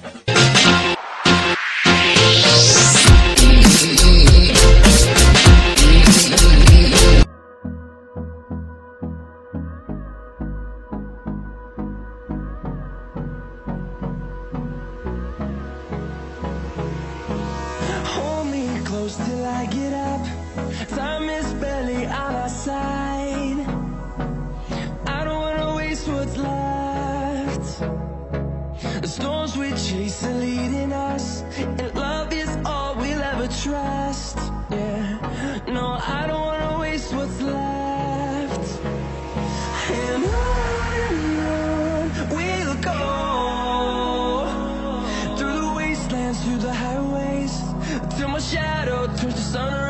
Hold me close till I get up. Time is barely on our side. I don't wanna waste what's left. The storms we chase are leading us, and love is all we'll ever trust. Yeah, no, I don't wanna waste what's left. And on we'll go, through the wastelands, through the highways, till my shadow turns to sun